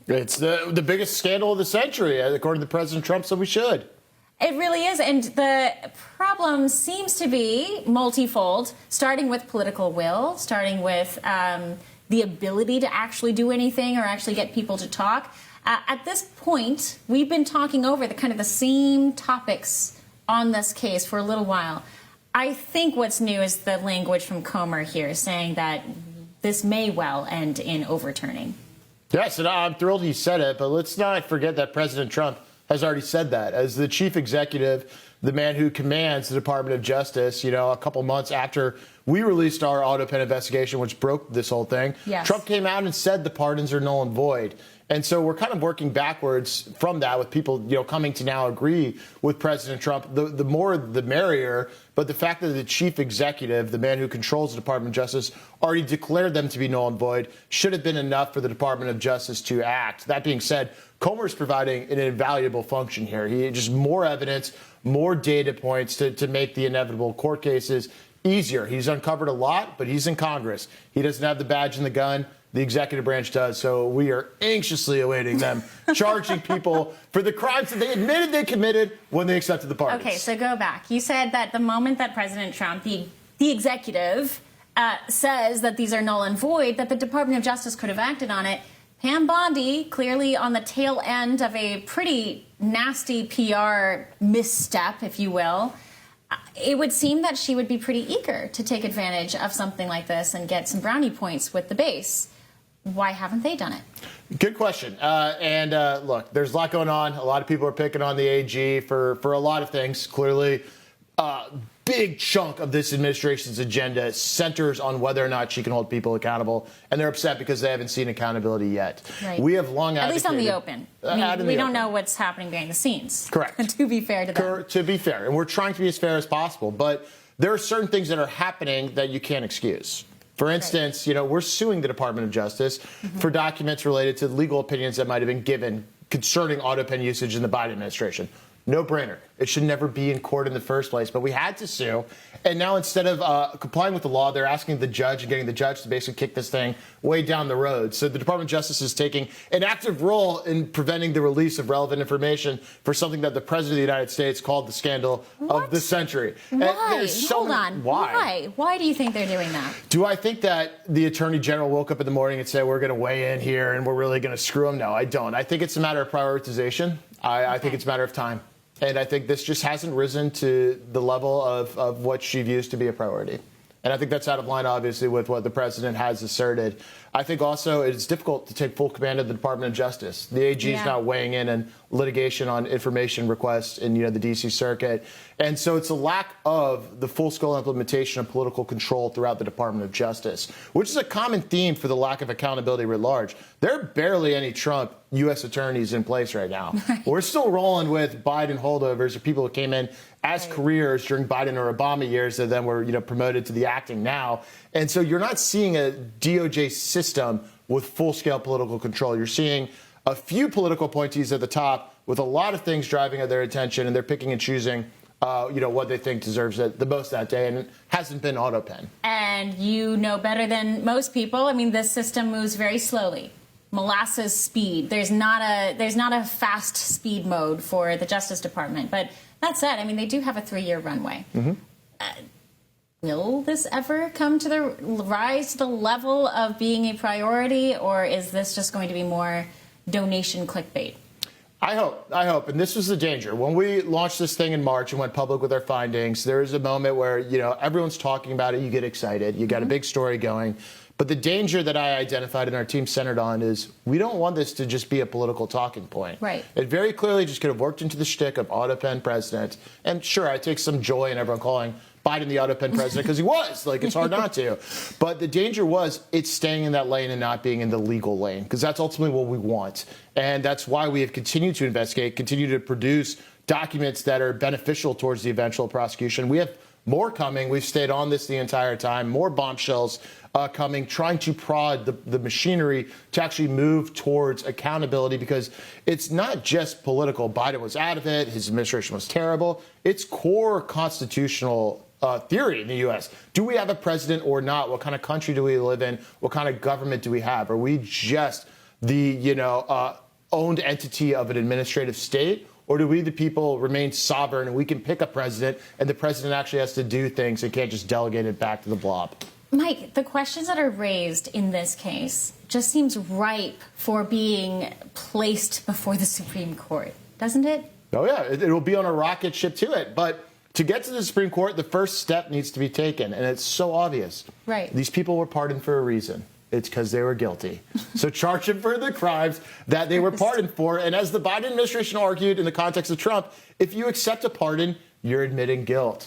It's the biggest scandal of the century, according to President Trump, so we should. It really is, and the problem seems to be multifold, starting with political will, starting with the ability to actually do anything or actually get people to talk. At this point, we've been talking over the same topics on this case for a little while. I think what's new is the language from Comer here, saying that this may well end in overturning. Yes, and I'm thrilled he said it, but let's not forget that President Trump has already said that. As the chief executive, the man who commands the Department of Justice, a couple months after we released our autopen investigation, which broke this whole thing, yes, Trump came out and said the pardons are null and void. And so we're kind of working backwards from that with people, coming to now agree with President Trump. The more, the merrier. But the fact that the chief executive, the man who controls the Department of Justice, already declared them to be null and void should have been enough for the Department of Justice to act. That being said, Comer is providing an invaluable function here. He just more evidence, more data points to make the inevitable court cases easier. He's uncovered a lot, but he's in Congress. He doesn't have the badge and the gun. The executive branch does, so we are anxiously awaiting them charging people for the crimes that they admitted they committed when they accepted the pardons. Okay, so go back. You said that the moment that President Trump, the executive, says that these are null and void, that the Department of Justice could have acted on it. Pam Bondi, clearly on the tail end of a pretty nasty PR misstep, if you will, it would seem that she would be pretty eager to take advantage of something like this and get some brownie points with the base. Why haven't they done it? Good question. Look, there's a lot going on. A lot of people are picking on the AG for a lot of things. Clearly, big chunk of this administration's agenda centers on whether or not she can hold people accountable. And they're upset because they haven't seen accountability yet. Right. We have long advocated. At least on the open. We don't know what's happening behind the scenes. Correct. To be fair to them. To be fair. And we're trying to be as fair as possible. But there are certain things that are happening that you can't excuse. For instance, we're suing the Department of Justice for documents related to legal opinions that might have been given concerning autopen usage in the Biden administration. No brainer. It should never be in court in the first place. But we had to sue. And now instead of complying with the law, they're asking the judge and getting the judge to basically kick this thing way down the road. So the Department of Justice is taking an active role in preventing the release of relevant information for something that the President of the United States called the scandal of the century. Why? Hold on. Why? Why do you think they're doing that? Do I think that the Attorney General woke up in the morning and said, we're going to weigh in here and we're really going to screw them? No, I don't. I think it's a matter of prioritization. I think it's a matter of time. And I think this just hasn't risen to the level of what she views to be a priority. And I think that's out of line, obviously, with what the president has asserted. I think also it's difficult to take full command of the Department of Justice. The AG is not weighing in on litigation on information requests in the D.C. Circuit. And so it's a lack of the full-scale implementation of political control throughout the Department of Justice, which is a common theme for the lack of accountability writ large. There are barely any Trump U.S. attorneys in place right now. We're still rolling with Biden holdovers, or people who came in as careers during Biden or Obama years that then were promoted to the acting now. And so you're not seeing a DOJ system with full-scale political control. You're seeing a few political appointees at the top with a lot of things driving their attention, and they're picking and choosing what they think deserves it the most that day, and it hasn't been autopen. And you know better than most people, this system moves very slowly. Molasses speed. There's not a fast speed mode for the Justice Department. But that said, they do have a 3-year runway. Will this ever come to rise to the level of being a priority, or is this just going to be more donation clickbait? I hope. And this was the danger. When we launched this thing in March and went public with our findings, there was a moment where, everyone's talking about it. You get excited. You got a big story going. But the danger that I identified and our team centered on is we don't want this to just be a political talking point. Right. It very clearly just could have worked into the shtick of autopen president. And sure, I take some joy in everyone calling Biden the autopen president because he was. It's hard not to. But the danger was it's staying in that lane and not being in the legal lane, because that's ultimately what we want. And that's why we have continued to investigate, continue to produce documents that are beneficial towards the eventual prosecution. We have more coming. We've stayed on this the entire time. More bombshells coming, trying to prod the machinery to actually move towards accountability, because it's not just political. Biden was out of it. His administration was terrible. It's core constitutional theory in the U.S. Do we have a president or not? What kind of country do we live in? What kind of government do we have? Are we just owned entity of an administrative state? Or do we, the people, remain sovereign and we can pick a president and the president actually has to do things and can't just delegate it back to the blob? Mike, the questions that are raised in this case just seems ripe for being placed before the Supreme Court, doesn't it? Oh, yeah, it'll be on a rocket ship to it. But to get to the Supreme Court, the first step needs to be taken. And it's so obvious. Right. These people were pardoned for a reason. It's because they were guilty. So charge them for the crimes that they were pardoned for. And as the Biden administration argued in the context of Trump, if you accept a pardon, you're admitting guilt.